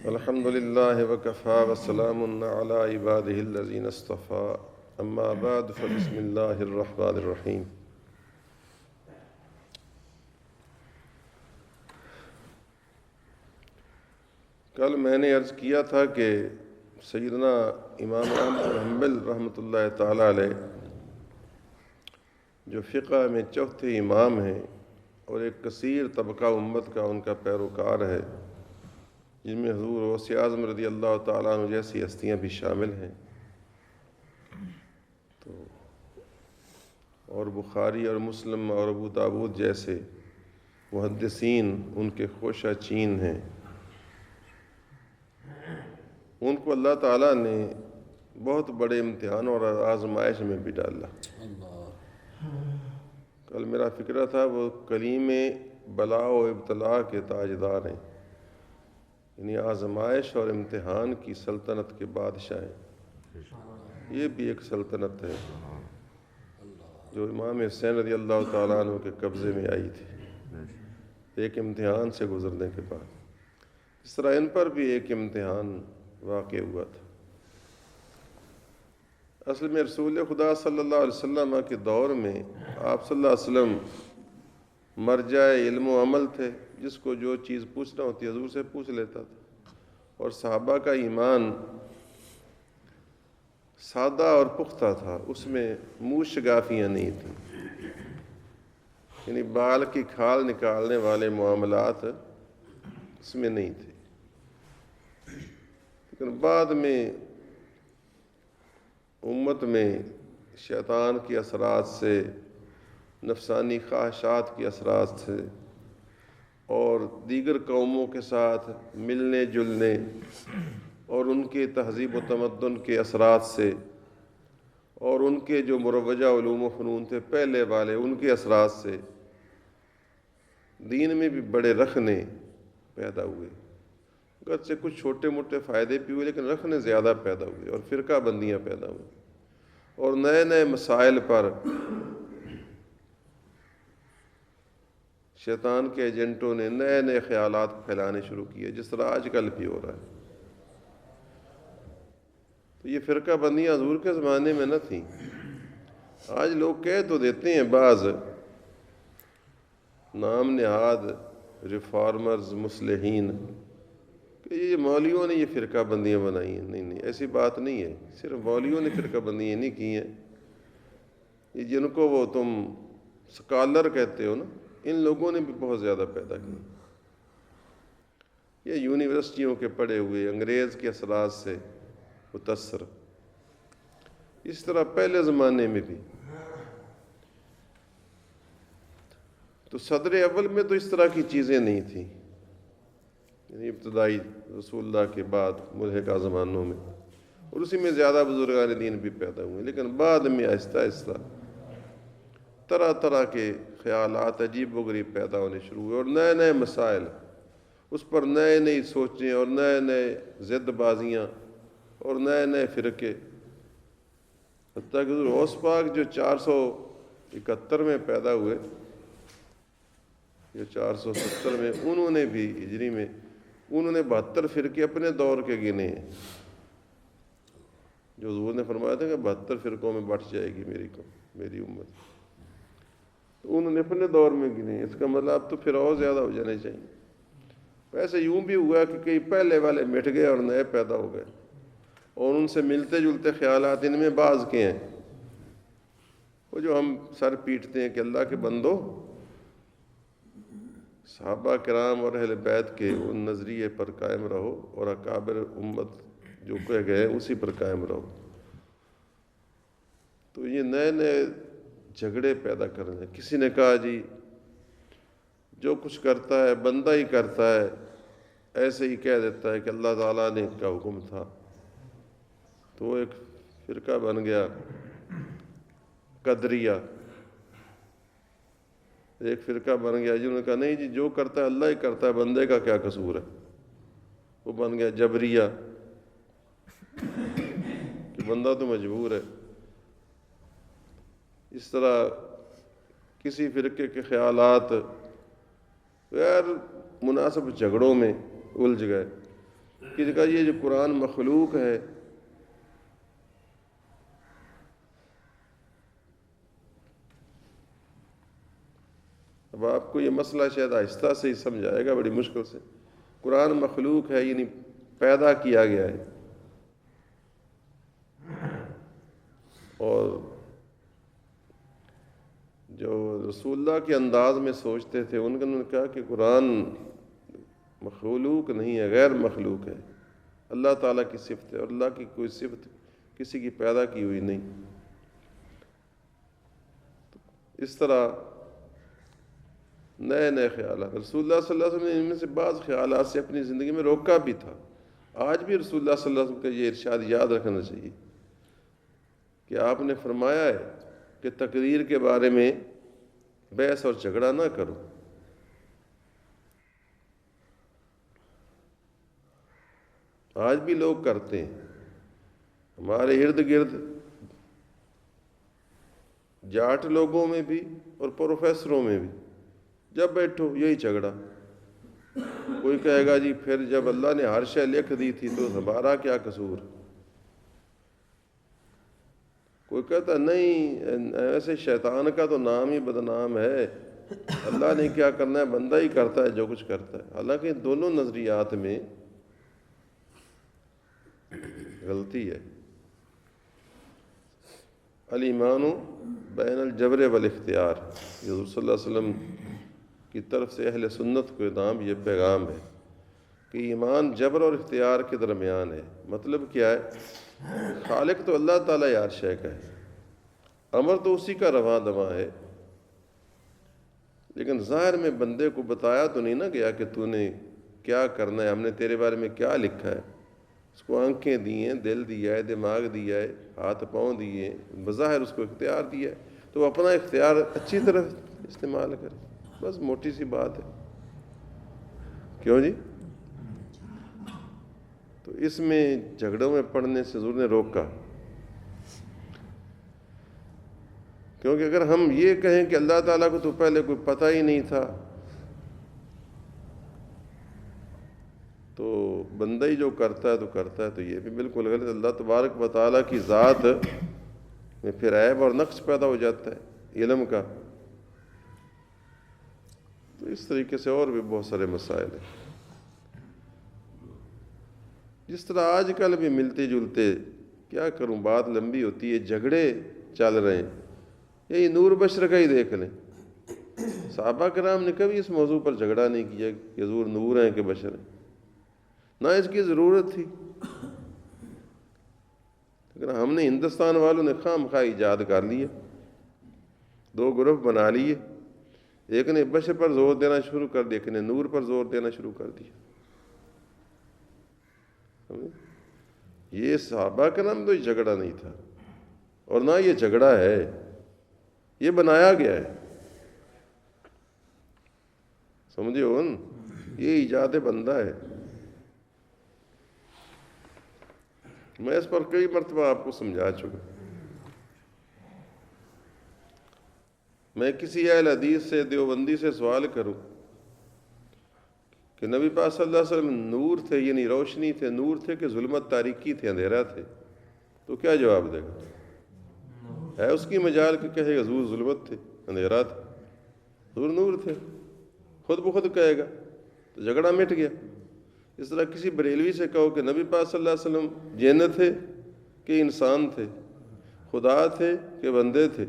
الحمد لله وكفى وسلام على عباده الذين اصطفى أما بعد فبسم الله الرحمن الرحیم۔ کل میں نے عرض کیا تھا کہ سیدنا امام احمد بن حنبل رحمۃ اللہ تعالی علیہ جو فقہ میں چوتھے امام ہیں اور ایک کثیر طبقہ امت کا ان کا پیروکار ہے، جن میں حضور غوث اعظم رضی اللہ تعالیٰ عنہ جیسی ہستیاں بھی شامل ہیں، تو اور بخاری اور مسلم اور ابو داود جیسے محدثین ان کے خوشہ چین ہیں۔ ان کو اللہ تعالیٰ نے بہت بڑے امتحان اور آزمائش میں بھی ڈالا۔ کل میرا فکرہ تھا وہ کلیم بلا و ابتلا کے تاجدار ہیں، یعنی آزمائش اور امتحان کی سلطنت کے بادشاہ ہیں۔ یہ بھی ایک سلطنت ہے جو امام حسین رضی اللہ تعالیٰ عنہ کے قبضے میں آئی تھی ایک امتحان سے گزرنے کے بعد۔ اس طرح ان پر بھی ایک امتحان واقع ہوا تھا۔ اصل میں رسول خدا صلی اللہ علیہ وسلم کے دور میں آپ صلی اللہ علیہ وسلم مرجع علم و عمل تھے، جس کو جو چیز پوچھنا ہوتی حضور سے پوچھ لیتا تھا، اور صحابہ کا ایمان سادہ اور پختہ تھا، اس میں منہ شگافیاں نہیں تھیں، یعنی بال کی کھال نکالنے والے معاملات اس میں نہیں تھے۔ لیکن بعد میں امت میں شیطان کے اثرات سے، نفسانی خواہشات کے اثرات سے اور دیگر قوموں کے ساتھ ملنے جلنے اور ان کے تہذیب و تمدن کے اثرات سے اور ان کے جو مروجہ علوم و فنون تھے پہلے والے، ان کے اثرات سے دین میں بھی بڑے رخنے پیدا ہوئے۔ اگرچہ کچھ چھوٹے موٹے فائدے بھی ہوئے، لیکن رخنے زیادہ پیدا ہوئے اور فرقہ بندیاں پیدا ہوئیں، اور نئے نئے مسائل پر شیطان کے ایجنٹوں نے نئے نئے خیالات پھیلانے شروع کیے، جس طرح آج کل بھی ہو رہا ہے۔ تو یہ فرقہ بندیاں حضور کے زمانے میں نہ تھیں۔ آج لوگ کہہ تو دیتے ہیں بعض نام نہاد ریفارمرز، مصلحین، کہ یہ مولویوں نے یہ فرقہ بندیاں بنائی ہیں۔ نہیں، ایسی بات نہیں ہے۔ صرف مولویوں نے فرقہ بندیاں نہیں کی ہیں، یہ جن کو وہ تم سکالر کہتے ہو نا، ان لوگوں نے بھی بہت زیادہ پیدا کی۔ یہ یونیورسٹیوں کے پڑھے ہوئے، انگریز کے اثرات سے متاثر، اس طرح پہلے زمانے میں بھی۔ تو صدر اول میں تو اس طرح کی چیزیں نہیں تھیں، یعنی ابتدائی رسول اللہ کے بعد ملحقہ زمانوں میں، اور اسی میں زیادہ بزرگان دین بھی پیدا ہوئے۔ لیکن بعد میں آہستہ آہستہ طرح طرح کے خیالات عجیب و غریب پیدا ہونے شروع ہوئے، اور نئے نئے مسائل، اس پر نئے نئی سوچیں اور نئے نئے ضد بازیاں اور نئے نئے فرقے، حتیٰ کہ حضور غوث پاک جو 471 میں پیدا ہوئے یا 470 میں، انہوں نے بھی ہجری میں انہوں نے 72 فرقے اپنے دور کے گنے ہیں، جو حضور نے فرمایا تھا کہ 72 فرقوں میں بٹ جائے گی میری امت، تو انہوں نے اپنے دور میں گنے ہیں۔ اس کا مطلب تو پھر اور زیادہ ہو جانے چاہیے۔ ویسے یوں بھی ہوا کہ کئی پہلے والے مٹ گئے اور نئے پیدا ہو گئے، اور ان سے ملتے جلتے خیالات ان میں بعض کے ہیں، وہ جو ہم سر پیٹتے ہیں کہ اللہ کے بندو، صحابہ کرام اور اہل بیت کے ان نظریے پر قائم رہو، اور اکابر امت جو کہہ گئے اسی پر قائم رہو۔ تو یہ نئے نئے جھگڑے پیدا کرنے، کسی نے کہا جی جو کچھ کرتا ہے بندہ ہی کرتا ہے، ایسے ہی کہہ دیتا ہے کہ اللہ تعالیٰ نے کا حکم تھا، تو وہ ایک فرقہ بن گیا قدریہ، ایک فرقہ بن گیا جنہوں نے کہا نہیں جی جو کرتا ہے اللہ ہی کرتا ہے، بندے کا کیا قصور ہے، وہ بن گیا جبریہ کہ بندہ تو مجبور ہے۔ اس طرح کسی فرقے کے خیالات غیر مناسب جھگڑوں میں الجھ گئے، کسی کا یہ جو قرآن مخلوق ہے، اب آپ کو یہ مسئلہ شاید آہستہ سے ہی سمجھ آئے گا، بڑی مشکل سے۔ قرآن مخلوق ہے یعنی پیدا کیا گیا ہے، اور جو رسول اللہ کے انداز میں سوچتے تھے ان نے کہا کہ قرآن مخلوق نہیں ہے، غیر مخلوق ہے، اللہ تعالیٰ کی صفت ہے، اور اللہ کی کوئی صفت کسی کی پیدا کی ہوئی نہیں۔ اس طرح نئے نئے خیالات، رسول اللہ صلی اللہ علیہ وسلم نے ان میں سے بعض خیالات سے اپنی زندگی میں روکا بھی تھا۔ آج بھی رسول اللہ صلی اللہ علیہ وسلم کا یہ ارشاد یاد رکھنا چاہیے کہ آپ نے فرمایا ہے کہ تقدیر کے بارے میں بحث اور جھگڑا نہ کرو۔ آج بھی لوگ کرتے ہیں، ہمارے ارد گرد جاٹ لوگوں میں بھی اور پروفیسروں میں بھی جب بیٹھو یہی جھگڑا۔ کوئی کہے گا جی پھر جب اللہ نے ہر شے لکھ دی تھی تو ہمارا کیا قصور؟ کوئی کہتا نہیں ایسے شیطان کا تو نام ہی بدنام ہے، اللہ نے کیا کرنا ہے، بندہ ہی کرتا ہے جو کچھ کرتا ہے۔ حالانکہ دونوں نظریات میں غلطی ہے۔ الایمان بین الجبر والاختیار، یہ حضور صلی اللہ علیہ وسلم کی طرف سے اہل سنت کو نام یہ پیغام ہے کہ ایمان جبر اور اختیار کے درمیان ہے۔ مطلب کیا ہے؟ خالق تو اللہ تعالیٰ ہر شے کا ہے، امر تو اسی کا رواں دواں ہے، لیکن ظاہر میں بندے کو بتایا تو نہیں نہ گیا کہ تو نے کیا کرنا ہے، ہم نے تیرے بارے میں کیا لکھا ہے۔ اس کو آنکھیں دی ہیں، دل دیا ہے، دماغ دیا ہے، ہاتھ پاؤں دیے ہیں، بظاہر اس کو اختیار دیا ہے، تو اپنا اختیار اچھی طرح استعمال کرے، بس موٹی سی بات ہے۔ کیوں جی؟ تو اس میں جھگڑوں میں پڑھنے سے حضور نے روکا، کیونکہ اگر ہم یہ کہیں کہ اللہ تعالیٰ کو تو پہلے کوئی پتہ ہی نہیں تھا، تو بندہ ہی جو کرتا ہے تو کرتا ہے، تو یہ بھی بالکل غلط۔ اللہ تبارک و تعالیٰ کی ذات میں پھر عیب اور نقص پیدا ہو جاتا ہے علم کا۔ تو اس طریقے سے اور بھی بہت سارے مسائل ہیں، جس طرح آج کل بھی ملتے جلتے، کیا کروں بات لمبی ہوتی ہے، جھگڑے چل رہے ہیں۔ یہی نور بشر کا ہی دیکھ لیں، صحابہ کرام نے کبھی اس موضوع پر جھگڑا نہیں کیا کہ حضور نور ہیں کہ بشر ہیں، نہ اس کی ضرورت تھی، لیکن ہم نے ہندوستان والوں نے خام خواہ ایجاد کر لیے، دو گروپ بنا لیے، ایک نے بشر پر زور دینا شروع کر دیا، ایک نے نور پر زور دینا شروع کر دیا۔ یہ صحابہ کا نام تو جھگڑا نہیں تھا، اور نہ یہ جھگڑا ہے، یہ بنایا گیا ہے، سمجھے ہو نا؟ یہ ایجاد بندہ ہے۔ میں اس پر کئی مرتبہ آپ کو سمجھا چکا۔ میں کسی اہل حدیث سے، دیوبندی سے سوال کروں کہ نبی پاک صلی اللہ علیہ وسلم نور تھے، یعنی روشنی تھے، نور تھے کہ ظلمت تاریکی تھے، اندھیرا تھے، تو کیا جواب دے گا؟ ہے اس کی مجال کہ کہے گا حضور ظلمت تھے، اندھیرا تھا، حضور نور تھے، خود بخود کہے گا، تو جھگڑا مٹ گیا۔ اس طرح کسی بریلوی سے کہو کہ نبی پاک صلی اللہ علیہ وسلم جن تھے کہ انسان تھے، خدا تھے کہ بندے تھے،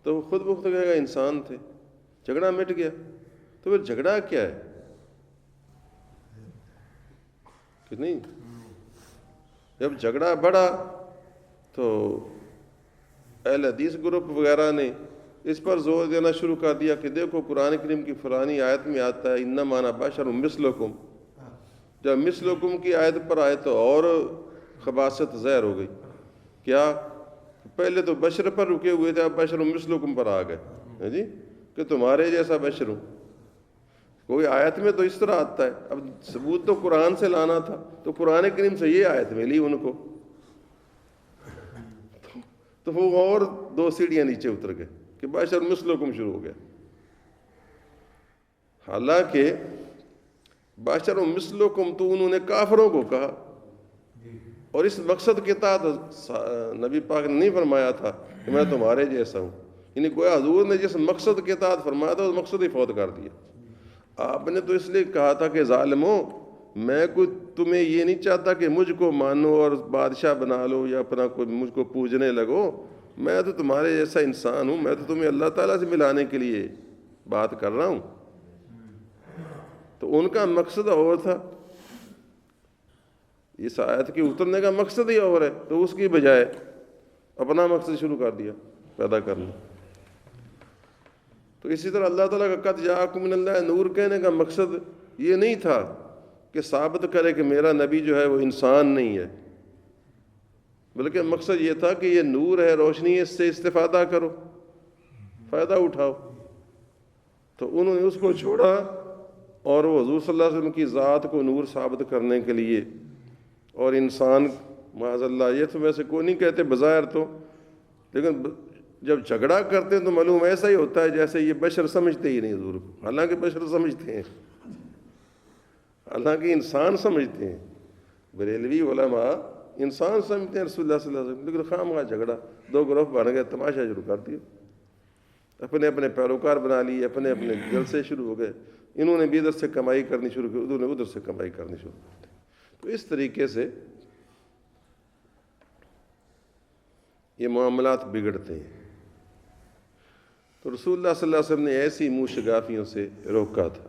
تو خود بخود کہے گا انسان تھے، جھگڑا مٹ گیا۔ تو پھر جھگڑا کیا ہے کہ نہیں؟ جب جھگڑا بڑھا تو اہل حدیث گروپ وغیرہ نے اس پر زور دینا شروع کر دیا کہ دیکھو قرآن کریم کی فلانی آیت میں آتا ہے انما انا بشر مثلکم، جب مثلکم کی آیت پر آئے تو اور خباثت ظاہر ہو گئی۔ کیا؟ پہلے تو بشر پر رکے ہوئے تھے، اب بشر مثلکم پر آ گئے جی کہ تمہارے جیسا بشر ہوں۔ کوئی آیت میں تو اس طرح آتا ہے، اب ثبوت تو قرآن سے لانا تھا، تو قرآن کریم سے یہ آیت ملی ان کو، تو وہ اور دو سیڑھیاں نیچے اتر گئے کہ بشر مثلکم شروع ہو گیا۔ حالانکہ بشر مثلکم تو انہوں نے کافروں کو کہا، اور اس مقصد کے تحت نبی پاک نے نہیں فرمایا تھا کہ میں تمہارے جیسا ہوں، یعنی گویا حضور نے جس مقصد کے تحت فرمایا تھا اس مقصد ہی فوت کر دیا۔ آپ نے تو اس لیے کہا تھا کہ ظالموں میں کوئی تمہیں یہ نہیں چاہتا کہ مجھ کو مانو اور بادشاہ بنا لو یا اپنا کوئی مجھ کو پوجنے لگو، میں تو تمہارے جیسا انسان ہوں، میں تو تمہیں اللہ تعالیٰ سے ملانے کے لیے بات کر رہا ہوں۔ تو ان کا مقصد اور تھا، اس آیت کے اترنے کا مقصد ہی اور ہے، تو اس کی بجائے اپنا مقصد شروع کر دیا پیدا کرنا۔ تو اسی طرح اللہ تعالیٰ کا قد جاءکم من اللہ نور کہنے کا مقصد یہ نہیں تھا کہ ثابت کرے کہ میرا نبی جو ہے وہ انسان نہیں ہے، بلکہ مقصد یہ تھا کہ یہ نور ہے، روشنی ہے، اس سے استفادہ کرو، فائدہ اٹھاؤ۔ تو انہوں نے اس کو چھوڑا اور وہ حضور صلی اللہ علیہ وسلم کی ذات کو نور ثابت کرنے کے لیے، اور انسان معاذ اللہ، یہ تو ویسے کوئی نہیں کہتے بظاہر تو، لیکن جب جھگڑا کرتے ہیں تو معلوم ایسا ہی ہوتا ہے جیسے یہ بشر سمجھتے ہی نہیں حضور کو، حالانکہ بشر سمجھتے ہیں، حالانکہ انسان سمجھتے ہیں، بریلوی علماء انسان سمجھتے ہیں رسول اللہ صلی اللہ علیہ وسلم، لیکن خواہ جھگڑا، دو گروہ بن گئے، تماشا شروع کر دیا، اپنے اپنے پیروکار بنا لیے، اپنے اپنے جلسے شروع ہو گئے، انہوں نے بھی ادھر سے کمائی کرنی شروع کی، انہوں نے ادھر سے کمائی کرنی شروع کی۔ تو اس طریقے سے یہ معاملات بگڑتے ہیں۔ تو رسول اللہ صلی اللہ علیہ وسلم نے ایسی منہ شگافیوں سے روکا تھا۔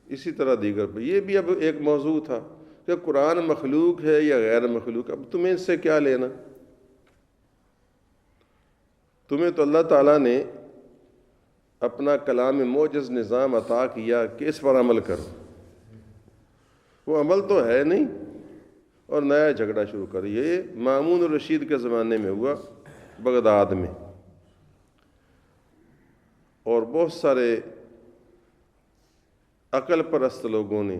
اسی طرح دیگر پہ یہ بھی اب ایک موضوع تھا کہ قرآن مخلوق ہے یا غیر مخلوق، اب تمہیں اس سے کیا لینا؟ تمہیں تو اللہ تعالیٰ نے اپنا کلام موجز نظام عطا کیا کہ اس پر عمل کرو، وہ عمل تو ہے نہیں، اور نیا جھگڑا شروع کر۔ یہ مامون الرشید کے زمانے میں ہوا بغداد میں، اور بہت سارے عقل پرست لوگوں نے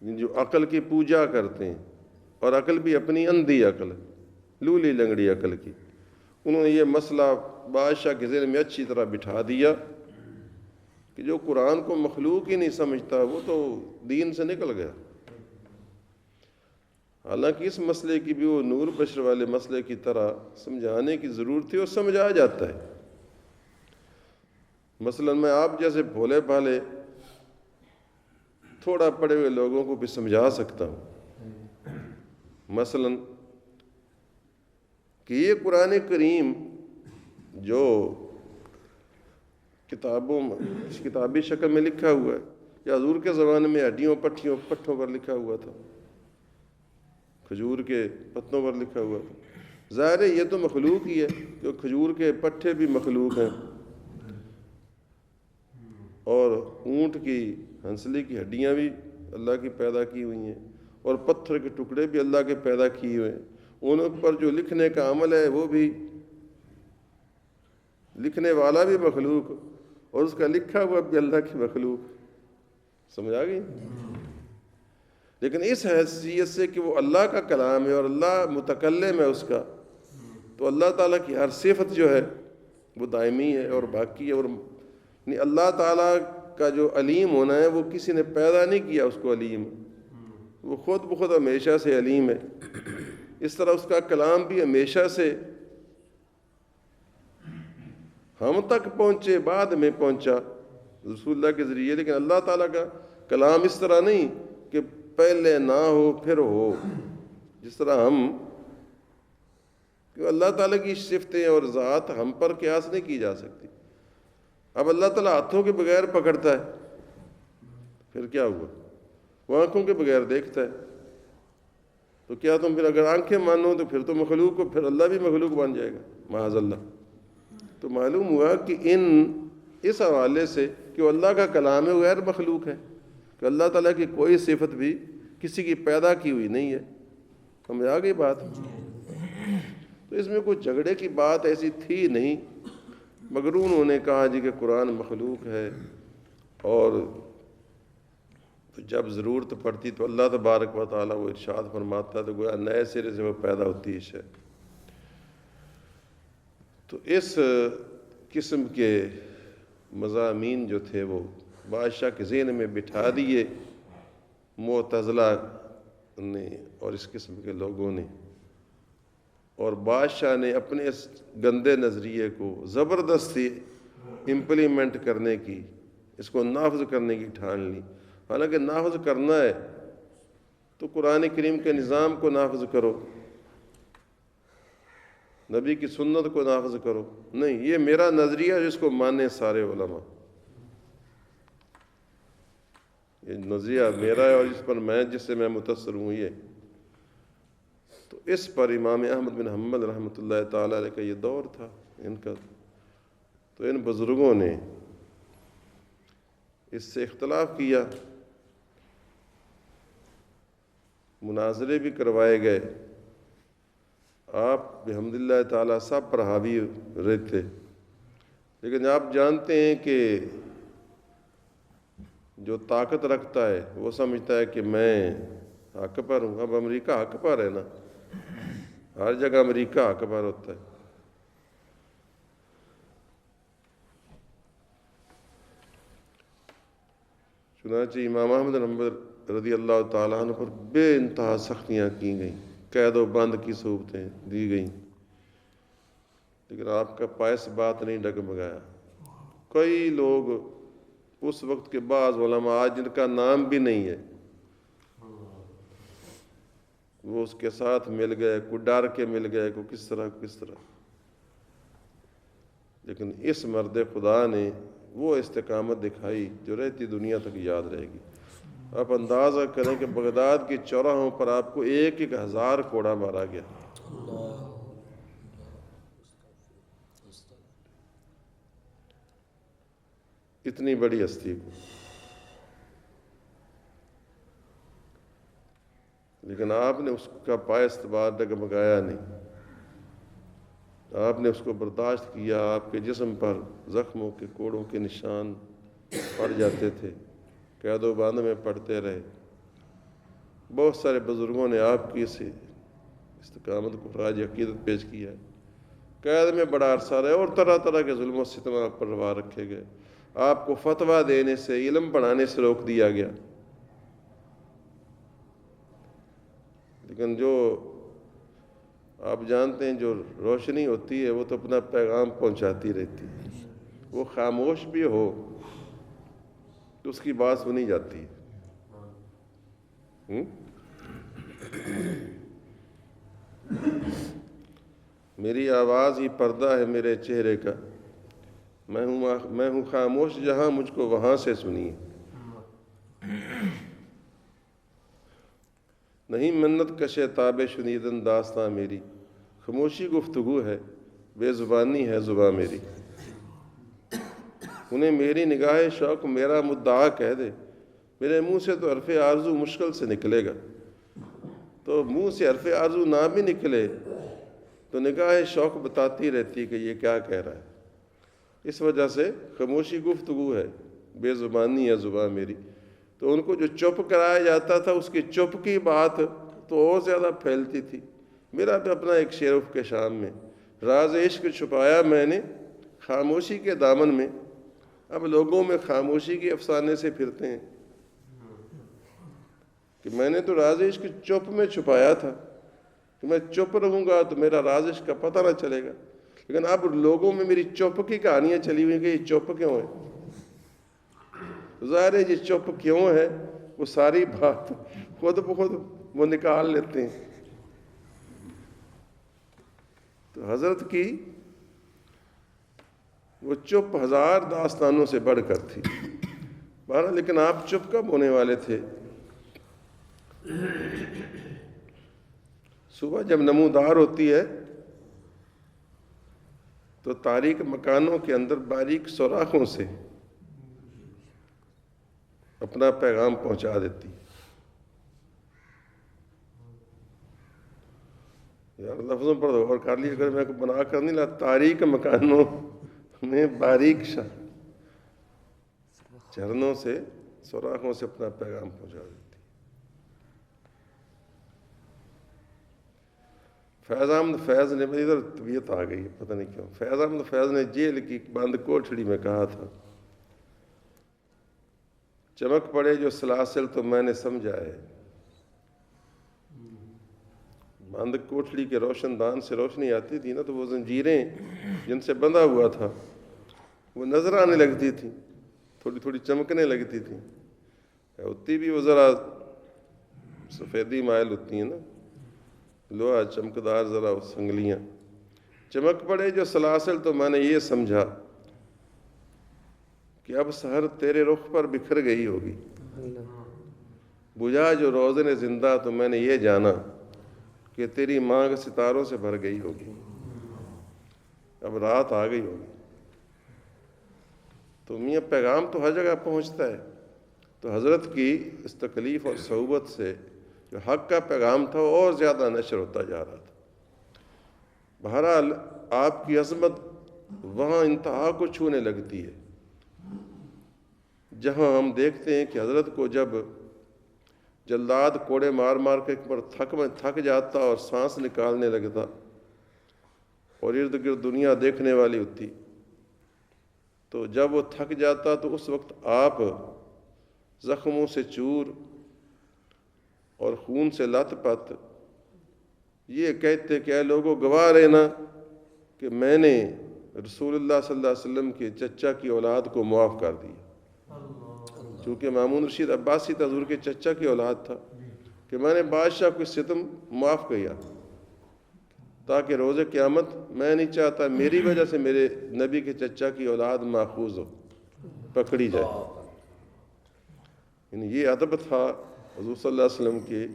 جو عقل کی پوجا کرتے ہیں، اور عقل بھی اپنی اندھی عقل، لولی لنگڑی عقل کی، انہوں نے یہ مسئلہ بادشاہ کے ذہن میں اچھی طرح بٹھا دیا کہ جو قرآن کو مخلوق ہی نہیں سمجھتا وہ تو دین سے نکل گیا۔ حالانکہ اس مسئلے کی بھی وہ نور بشر والے مسئلے کی طرح سمجھانے کی ضرورت تھی، اور سمجھا جاتا ہے۔ مثلا میں آپ جیسے بھولے بھالے تھوڑا پڑھے ہوئے لوگوں کو بھی سمجھا سکتا ہوں، مثلا کہ یہ قرآن کریم جو کتابوں میں کتابی شکل میں لکھا ہوا ہے، یا حضور کے زمانے میں ہڈیوں پٹھوں پر لکھا ہوا تھا، کھجور کے پتوں پر لکھا ہوا تھا، ظاہر ہے یہ تو مخلوق ہی ہے، کہ کھجور کے پٹھے بھی مخلوق ہیں، اور اونٹ کی ہنسلی کی ہڈیاں بھی اللہ کی پیدا کی ہوئی ہیں، اور پتھر کے ٹکڑے بھی اللہ کے پیدا کیے ہوئے ہیں، ان پر جو لکھنے کا عمل ہے وہ بھی، لکھنے والا بھی مخلوق، اور اس کا لکھا ہوا بھی اللہ کی مخلوق۔ سمجھ آ گئی؟ لیکن اس حیثیت سے کہ وہ اللہ کا کلام ہے اور اللہ متکلم ہے اس کا، تو اللہ تعالیٰ کی ہر صفت جو ہے وہ دائمی ہے اور باقی ہے، اور اللہ تعالیٰ کا جو علیم ہونا ہے وہ کسی نے پیدا نہیں کیا اس کو علیم، وہ خود بخود ہمیشہ سے علیم ہے۔ اس طرح اس کا کلام بھی ہمیشہ سے ہم تک پہنچے، بعد میں پہنچا رسول اللہ کے ذریعے، لیکن اللہ تعالیٰ کا کلام اس طرح نہیں کہ پہلے نہ ہو پھر ہو، جس طرح ہم، کہ اللہ تعالیٰ کی صفتیں اور ذات ہم پر قیاس نہیں کی جا سکتی۔ اب اللہ تعالیٰ ہاتھوں کے بغیر پکڑتا ہے، پھر کیا ہوا؟ وہ آنکھوں کے بغیر دیکھتا ہے، تو کیا تم پھر اگر آنکھیں مانو تو پھر تو مخلوق ہو، پھر اللہ بھی مخلوق بن جائے گا معاذ اللہ۔ تو معلوم ہوا کہ اس حوالے سے کہ وہ اللہ کا کلام ہے، وہ غیر مخلوق ہے، کہ اللہ تعالیٰ کی کوئی صفت بھی کسی کی پیدا کی ہوئی نہیں ہے۔ سمجھ آ گئی بات؟ تو اس میں کوئی جھگڑے کی بات ایسی تھی نہیں، مگر انہوں نے کہا جی کہ قرآن مخلوق ہے، اور جب ضرورت پڑتی تو اللہ تبارک و تعالیٰ وہ ارشاد فرماتا تو گویا نئے سرے سے وہ پیدا ہوتی ہے۔ تو اس قسم کے مضامین جو تھے وہ بادشاہ کے ذہن میں بٹھا دیے معتزلہ نے اور اس قسم کے لوگوں نے، اور بادشاہ نے اپنے اس گندے نظریے کو زبردستی امپلیمنٹ کرنے کی، اس کو نافذ کرنے کی ٹھان لی۔ حالانکہ نافذ کرنا ہے تو قرآن کریم کے نظام کو نافذ کرو، نبی کی سنت کو نافذ کرو۔ نہیں، یہ میرا نظریہ جس کو مانے سارے علماء، یہ نظریہ میرا ہے اور اس پر جس سے میں متاثر ہوں یہ۔ تو اس پر امام احمد بن حنبل رحمۃ اللہ تعالی علیہ کا یہ دور تھا ان کا، تو ان بزرگوں نے اس سے اختلاف کیا، مناظرے بھی کروائے گئے، آپ بحمد اللہ تعالیٰ سب پر حاوی رہتے، لیکن آپ جانتے ہیں کہ جو طاقت رکھتا ہے وہ سمجھتا ہے کہ میں حق پر ہوں۔ اب امریکہ حق پر ہے نا، ہر جگہ امریکہ حق پر ہوتا ہے۔ چنانچہ امام احمد بن حنبل رضی اللہ تعالیٰ عنہ پر بے انتہا سختیاں کی گئیں، قید و بند کی صورتیں دی گئیں، لیکن آپ کا پائے سے بات نہیں ڈگمگایا۔ کئی لوگ اس وقت کے بعض علماء آج جن کا نام بھی نہیں ہے وہ اس کے ساتھ مل گئے، کوئی ڈر کے مل گئے، کوئی کس طرح، لیکن اس مرد خدا نے وہ استقامت دکھائی جو رہتی دنیا تک یاد رہے گی۔ آپ اندازہ کریں کہ بغداد کے چوراہوں پر آپ کو 1,000 کوڑا مارا گیا، اتنی بڑی ہستی کو، لیکن آپ نے اس کا پائے بات ڈگمگایا نہیں، آپ نے اس کو برداشت کیا۔ آپ کے جسم پر زخموں کے کوڑوں کے نشان پڑ جاتے تھے، قید و بند میں پڑتے رہے۔ بہت سارے بزرگوں نے آپ کی اس استقامت کو خراج عقیدت پیش کیا، قید میں بڑا عرصہ رہے اور طرح طرح کے ظلم و ستم آپ پر روا رکھے گئے۔ آپ کو فتویٰ دینے سے، علم پڑھانے سے روک دیا گیا، لیکن جو آپ جانتے ہیں جو روشنی ہوتی ہے وہ تو اپنا پیغام پہنچاتی رہتی ہے، وہ خاموش بھی ہو تو اس کی بات سنی جاتی ہے۔ میری آواز ہی پردہ ہے میرے چہرے کا، میں ہوں خاموش جہاں مجھ کو وہاں سے سنیے۔ نہیں منت کشے تاب شنیدن داستاں میری، خاموشی گفتگو ہے، بے زبانی ہے زباں میری۔ انہیں میری نگاہ شوق میرا مدعا کہہ دے، میرے منہ سے تو حرف آرزو مشکل سے نکلے گا، تو منہ سے حرف آرزو نہ بھی نکلے تو نگاہ شوق بتاتی رہتی کہ یہ کیا کہہ رہا ہے۔ اس وجہ سے خاموشی گفتگو ہے، بے زبانی ہے زباں میری۔ تو ان کو جو چپ کرایا جاتا تھا اس کی چپ کی بات تو اور زیادہ پھیلتی تھی۔ میرا بھی اپنا ایک شعر کے شام میں، راز عشق چھپایا میں نے خاموشی کے دامن میں۔ اب لوگوں میں خاموشی کے افسانے سے پھرتے ہیں کہ میں نے تو راز عشق چپ میں چھپایا تھا کہ میں چپ رہوں گا تو میرا راز عشق کا پتہ نہ چلے گا، لیکن اب لوگوں میں میری چپ کی کہانیاں چلی ہوئی کہ یہ چپ کیوں ہے۔ ظاہر ہے یہ چپ کیوں ہے وہ ساری بات خود بخود وہ نکال لیتے ہیں۔ تو حضرت کی وہ چپ 1000 داستانوں سے بڑھ کر تھی۔ بہرحال لیکن آپ چپ کب ہونے والے تھے؟ صبح جب نمودار ہوتی ہے تو تاریک مکانوں کے اندر باریک سوراخوں سے اپنا پیغام پہنچا دیتی۔ یار لفظوں پر غور کر لی، اگر میں بنا کر نہیں لا، تاریک مکانوں میں باریک جھرنوں سے، سوراخوں سے اپنا پیغام پہنچا دیتی۔ فیض احمد فیض نے، ادھر طبیعت آ گئی پتہ نہیں کیوں، فیض احمد فیض نے جیل کی بند کوٹھڑی میں کہا تھا چمک پڑے جو سلاسل تو میں نے سمجھا ہے، بند کوٹھلی کے روشن دان سے روشنی آتی تھی نا، تو وہ زنجیریں جن سے بندھا ہوا تھا وہ نظر آنے لگتی تھیں، تھوڑی تھوڑی چمکنے لگتی تھیں، ہوتی بھی وہ ذرا سفیدی مائل ہوتی ہیں نا، لوہا چمکدار ذرا سنگلیاں، چمک پڑے جو سلاسل تو میں نے یہ سمجھا کہ اب سحر تیرے رخ پر بکھر گئی ہوگی، بجھا جو روزن زندہ تو میں نے یہ جانا کہ تیری مانگ ستاروں سے بھر گئی ہوگی، اب رات آ گئی ہوگی۔ تو میاں پیغام تو ہر جگہ پہنچتا ہے، تو حضرت کی اس تکلیف اور صعوبت سے جو حق کا پیغام تھا وہ اور زیادہ نشر ہوتا جا رہا تھا۔ بہرحال آپ کی عظمت وہاں انتہا کو چھونے لگتی ہے جہاں ہم دیکھتے ہیں کہ حضرت کو جب جلاد کوڑے مار مار کے ایک بار تھک جاتا اور سانس نکالنے لگتا اور ارد گرد دنیا دیکھنے والی ہوتی، تو جب وہ تھک جاتا تو اس وقت آپ زخموں سے چور اور خون سے لت پت یہ کہتے کہ اے لوگوں گواہ رہنا کہ میں نے رسول اللہ صلی اللہ علیہ وسلم کے چچا کی اولاد کو معاف کر دیا، چونکہ مامون رشید عباسی تھا، حضور کے چچا کی اولاد تھا، کہ میں نے بادشاہ کو ستم معاف کیا تاکہ روز قیامت میں نہیں چاہتا میری وجہ سے میرے نبی کے چچا کی اولاد ماخوذ ہو، پکڑی جائے۔ یعنی یہ ادب تھا حضور صلی اللہ علیہ وسلم کے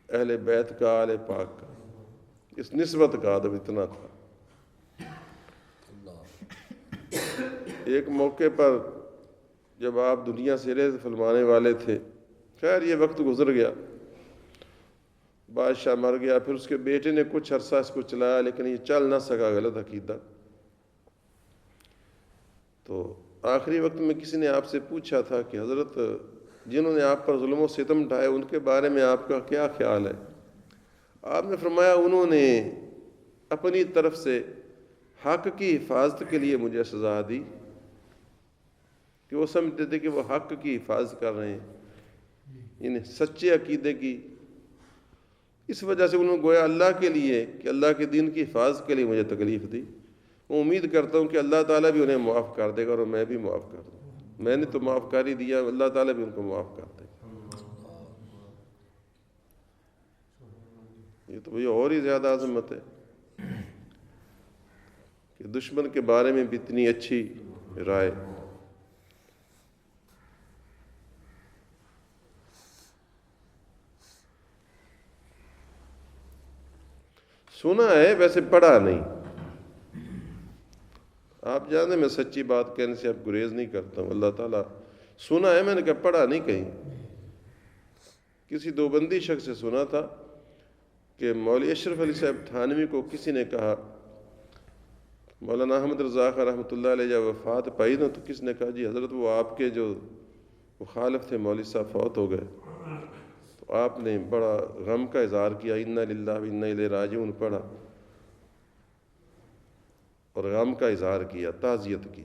اہل بیت کا، آل پاک کا، اس نسبت کا ادب اتنا تھا۔ ایک موقع پر جب آپ دنیا سے رحلت فرمانے والے تھے، خیر یہ وقت گزر گیا، بادشاہ مر گیا، پھر اس کے بیٹے نے کچھ عرصہ اس کو چلایا لیکن یہ چل نہ سکا، غلط عقیدہ۔ تو آخری وقت میں کسی نے آپ سے پوچھا تھا کہ حضرت جنہوں نے آپ پر ظلم و ستم ڈھائے ان کے بارے میں آپ کا کیا خیال ہے؟ آپ نے فرمایا انہوں نے اپنی طرف سے حق کی حفاظت کے لیے مجھے سزا دی، کہ وہ سمجھتے تھے کہ وہ حق کی حفاظت کر رہے ہیں، یعنی سچے عقیدے کی، اس وجہ سے انہوں نے گویا اللہ کے لیے، کہ اللہ کے دین کی حفاظت کے لیے مجھے تکلیف دی۔ میں امید کرتا ہوں کہ اللہ تعالیٰ بھی انہیں معاف کر دے گا اور میں بھی معاف کر دوں، میں نے تو معاف کر ہی دیا، اللہ تعالیٰ بھی ان کو معاف کر دے گا۔ یہ تو بھئی اور ہی زیادہ عظمت ہے کہ دشمن کے بارے میں بھی اتنی اچھی رائے۔ سنا ہے ویسے پڑھا نہیں، آپ جانے میں سچی بات کہنے سے اب گریز نہیں کرتا ہوں، اللہ تعالیٰ سنا ہے، میں نے کہا پڑھا نہیں کہیں۔ کسی دیوبندی شخص سے سنا تھا کہ مولوی اشرف علی صاحب تھانوی کو کسی نے کہا، مولانا احمد رضا خان رحمۃ اللہ علیہ جب وفات پائی نا، تو کس نے کہا جی حضرت وہ آپ کے جو مخالف تھے مولوی صاحب فوت ہو گئے، تو آپ نے بڑا غم کا اظہار کیا، انا للہ و انا الیہ راجعون پڑھا اور غم کا اظہار کیا، تعزیت کی۔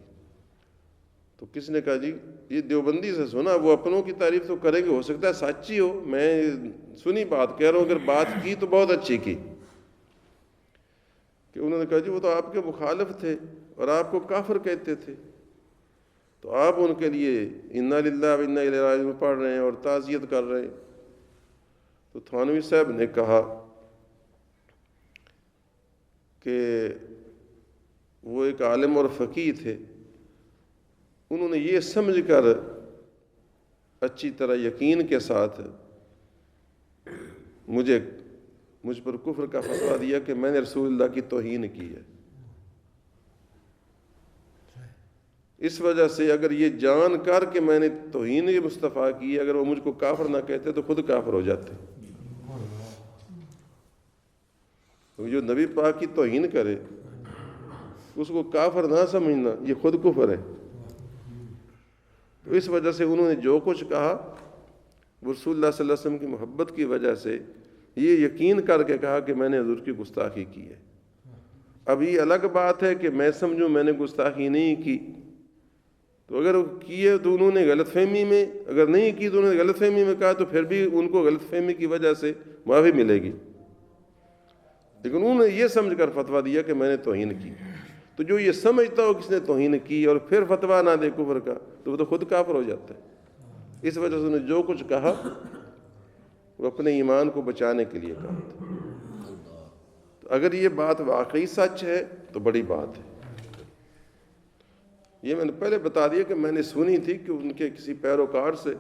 تو کس نے کہا جی یہ دیوبندی سے سنا، وہ اپنوں کی تعریف تو کریں گے، ہو سکتا ہے سچی ہو، میں سنی بات کہہ رہا ہوں، اگر بات کی تو بہت اچھی کی۔ کہ انہوں نے کہا جی وہ تو آپ کے مخالف تھے اور آپ کو کافر کہتے تھے، تو آپ ان کے لیے انا للہ و انا الیہ راجعون پڑھ رہے ہیں اور تعزیت کر رہے ہیں۔ تو تھانوی صاحب نے کہا کہ وہ ایک عالم اور فقیہ تھے، انہوں نے یہ سمجھ کر اچھی طرح یقین کے ساتھ مجھ پر کفر کا فتویٰ دیا کہ میں نے رسول اللہ کی توہین کی ہے۔ اس وجہ سے اگر یہ جان کر کہ میں نے توہین مصطفیٰ کی ہے، اگر وہ مجھ کو کافر نہ کہتے تو خود کافر ہو جاتے۔ جو نبی پاک کی توہین کرے اس کو کافر نہ سمجھنا، یہ خود کفر ہے۔ تو اس وجہ سے انہوں نے جو کچھ کہا وہ رسول اللہ صلی اللہ علیہ وسلم کی محبت کی وجہ سے یہ یقین کر کے کہا کہ میں نے حضور کی گستاخی کی ہے۔ اب یہ الگ بات ہے کہ میں سمجھوں میں نے گستاخی نہیں کی، تو اگر کیے تو انہوں نے غلط فہمی میں، اگر نہیں کی تو انہوں نے غلط فہمی میں کہا، تو پھر بھی ان کو غلط فہمی کی وجہ سے معافی ملے گی. لیکن انہوں نے یہ سمجھ کر فتویٰ دیا کہ میں نے توہین کی. تو جو یہ سمجھتا ہو کس نے توہین کی اور پھر فتویٰ نہ دے کفر کا، تو وہ تو خود کافر ہو جاتا ہے. اس وجہ سے انہوں نے جو کچھ کہا وہ اپنے ایمان کو بچانے کے لیے کہا تھا. تو اگر یہ بات واقعی سچ ہے تو بڑی بات ہے. یہ میں نے پہلے بتا دیا کہ میں نے سنی تھی کہ ان کے کسی پیروکار سے،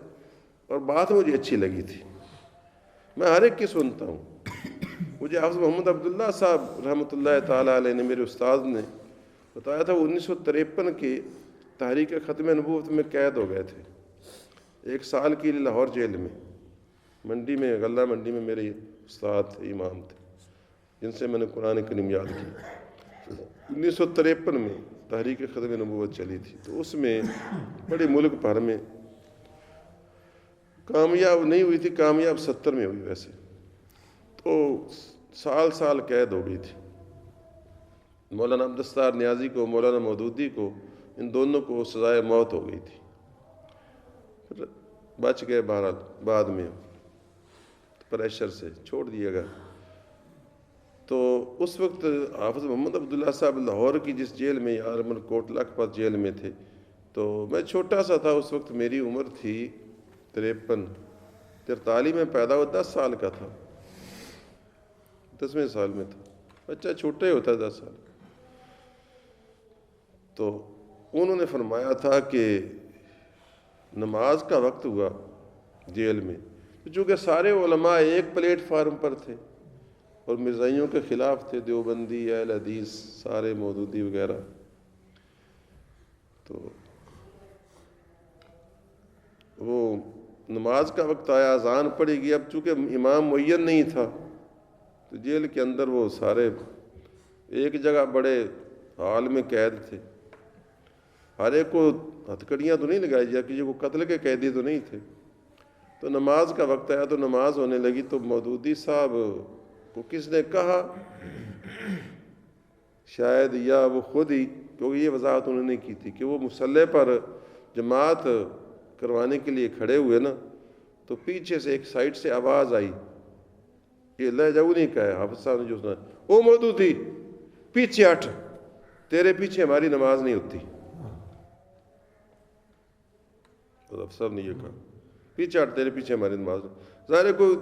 اور بات مجھے اچھی لگی تھی. میں ہر ایک کی سنتا ہوں. مجھے حافظ محمد عبداللہ صاحب رحمۃ اللہ تعالیٰ علیہ نے، میرے استاد نے بتایا تھا، وہ 1953 کے تحریک ختم نبوت میں قید ہو گئے تھے 1 سال کے لیے لاہور جیل میں. منڈی میں، غلہ منڈی میں میرے استاد تھے، امام تھے، جن سے میں نے قرآن کریم یاد کی. 1953 میں تحریک ختم نبوت چلی تھی، تو اس میں بڑے ملک بھر میں کامیاب نہیں ہوئی تھی. کامیاب 70 میں ہوئی ویسے. تو سال قید ہو گئی تھی. مولانا عبدالستار نیازی کو، مولانا مودودی کو، ان دونوں کو سزائے موت ہو گئی تھی. پھر بچ گئے بہرحال، بعد میں پریشر سے چھوڑ دیا گیا. تو اس وقت حافظ محمد عبداللہ صاحب لاہور کی جس جیل میں، یارمن کوٹ لکھپت جیل میں تھے، تو میں چھوٹا سا تھا اس وقت. میری عمر تھی 43 میں پیدا ہوا، 10 سال کا تھا، 10ویں سال میں تھا. بچہ چھوٹا ہی ہوتا ہے 10 سال. تو انہوں نے فرمایا تھا کہ نماز کا وقت ہوا جیل میں. چونکہ سارے علماء ایک پلیٹ فارم پر تھے اور مرزائیوں کے خلاف تھے، دیوبندی، اہل حدیث، سارے مودودی وغیرہ. تو وہ نماز کا وقت آیا، اذان پڑی گئی. اب چونکہ امام معین نہیں تھا، تو جیل کے اندر وہ سارے ایک جگہ بڑے حال میں قید تھے. ہر ایک کو ہتھکڑیاں تو نہیں لگائی جا کہ وہ قتل کے قیدی تو نہیں تھے. تو نماز کا وقت آیا تو نماز ہونے لگی. تو مودودی صاحب کو کس نے کہا، شاید یا وہ خود ہی، کیونکہ یہ وضاحت انہوں نے کی تھی کہ وہ مصلی پر جماعت کروانے کے لیے کھڑے ہوئے نا، تو پیچھے سے ایک سائڈ سے آواز آئی. یہ لہجہ نہیں کہا ہے حافظ صاحب نے جو سنا، او مودودی پیچھے ہٹ، تیرے پیچھے ہماری نماز نہیں ہوتی. حافظ صاحب نے یہ کہا، پیچھے ہٹ، تیرے پیچھے ہماری نماز نہیں. ظاہر ہے کوئی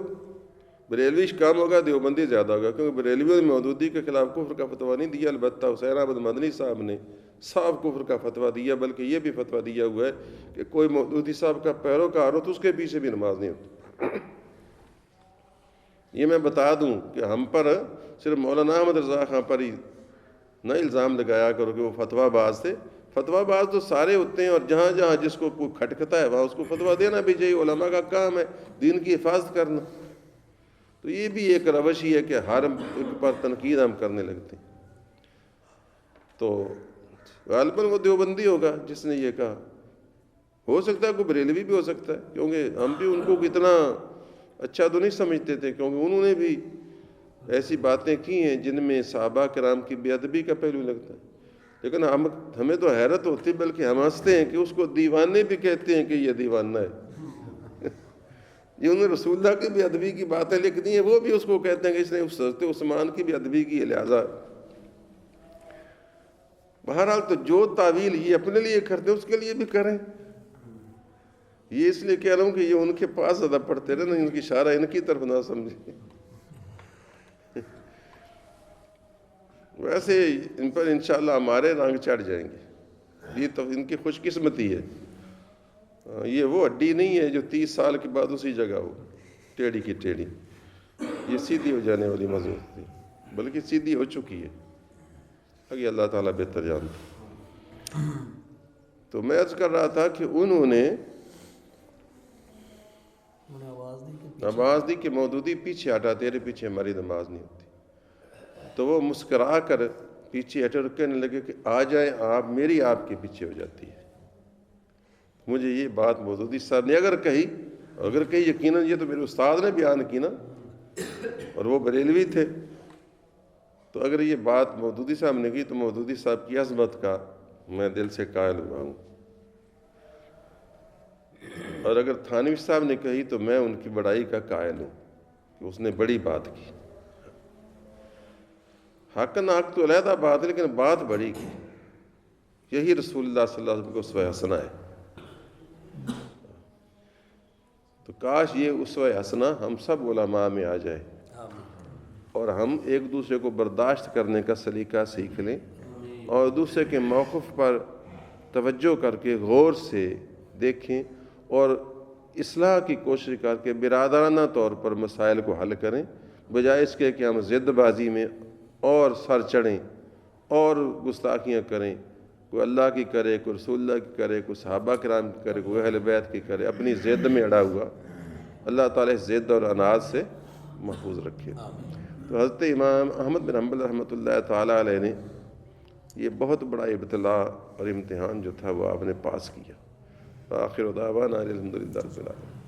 بریلوی کام ہوگا، دیوبندی زیادہ ہوگا، کیونکہ بریلویوں نے مودودی کے خلاف کفر کا فتویٰ نہیں دیا. البتہ حسین احمد مدنی صاحب نے صاف کفر کا فتویٰ دیا، بلکہ یہ بھی فتویٰ دیا ہوا ہے کہ کوئی مودودی صاحب کا پیروکار ہو تو اس کے پیچھے بھی نماز نہیں ہوتی. یہ میں بتا دوں کہ ہم پر صرف مولانا احمد رضا خان پر ہی نہ الزام لگایا کرو کہ وہ فتویٰ باز تھے. فتویٰ باز تو سارے ہوتے ہیں، اور جہاں جہاں جس کو کوئی کھٹکتا ہے وہاں اس کو فتویٰ دینا بھی چاہیے. علماء کا کام ہے دین کی حفاظت کرنا. تو یہ بھی ایک روش ہی ہے کہ ہر ایک پر تنقید ہم کرنے لگتے ہیں. تو غالباً وہ دیوبندی ہوگا جس نے یہ کہا. ہو سکتا ہے کوئی بریلوی بھی ہو سکتا ہے، کیونکہ ہم بھی ان کو اتنا اچھا تو نہیں سمجھتے تھے، کیونکہ انہوں نے بھی ایسی باتیں کی ہیں جن میں صحابہ کرام کی بے ادبی کا پہلو لگتا ہے. لیکن ہمیں تو حیرت ہوتی ہے، بلکہ ہم ہنستے ہیں کہ اس کو دیوانے بھی کہتے ہیں کہ یہ دیوانہ ہے. یہ انہوں نے رسول اللہ کی بے ادبی کی باتیں لکھ دی ہیں، وہ بھی اس کو کہتے ہیں کہ اس نے حضرت عثمان کی بے ادبی کی ہے، لہٰذا. بہرحال تو جو تعویل یہ اپنے لیے کرتے ہیں اس کے لیے بھی کریں. یہ اس لیے کہہ رہا ہوں کہ یہ ان کے پاس زیادہ پڑھتے رہے نا، ان کی اشارہ ان کی طرف نہ سمجھیں. ویسے ان پر انشاءاللہ ہمارے رنگ چڑھ جائیں گے. یہ تو ان کی خوش قسمتی ہے. یہ وہ ہڈی نہیں ہے جو 30 سال کے بعد اسی جگہ ہو ٹیڑھی کی ٹیڑھی. یہ سیدھی ہو جانے والی مضبوط تھی، بلکہ سیدھی ہو چکی ہے. اگے اللہ تعالیٰ بہتر جانتا. تو میں عرض کر رہا تھا کہ انہوں نے آواز دی کہ مودودی پیچھے ہٹا، تیرے پیچھے ہماری نماز نہیں ہوتی. تو وہ مسکرا کر پیچھے ہٹے اور کہنے لگے کہ آ جائیں آپ، میری آپ کے پیچھے ہو جاتی ہے. مجھے یہ بات مودودی صاحب نے اگر کہی یقیناً یہ تو میرے استاد نے بیان کی نا، اور وہ بریلوی تھے. تو اگر یہ بات مودودی صاحب نے کی تو مودودی صاحب کی عظمت کا میں دل سے قائل ہوا ہوں. اور اگر تھانوی صاحب نے کہی تو میں ان کی بڑائی کا قائل ہوں کہ اس نے بڑی بات کی. حق ناک تو علیحدہ بات ہے لیکن بات بڑی کی. یہی رسول اللہ صلی اللہ علیہ وسلم کو اسوہ حسنہ ہے. تو کاش یہ اسوہ حسنہ ہم سب علماء میں آ جائے اور ہم ایک دوسرے کو برداشت کرنے کا سلیقہ سیکھ لیں اور دوسرے کے موقف پر توجہ کر کے غور سے دیکھیں اور اصلاح کی کوشش کر کے برادرانہ طور پر مسائل کو حل کریں، بجائے اس کے کہ ہم ضد بازی میں اور سر چڑھیں اور گستاخیاں کریں. کوئی اللہ کی کرے، کوئی رسول اللہ کی کرے، کوئی صحابہ کرام کی کرے، کوئی اہل بیت کی کرے، اپنی ضد میں اڑا ہوا. اللہ تعالیٰ اس ضد اور اناج سے محفوظ رکھے. تو حضرت امام احمد بن حنبل رحمۃ اللہ تعالیٰ علیہ نے یہ بہت بڑا ابتلاء اور امتحان جو تھا وہ آپ نے پاس کیا. آخر دعوانا الحمد للہ رب العالمین.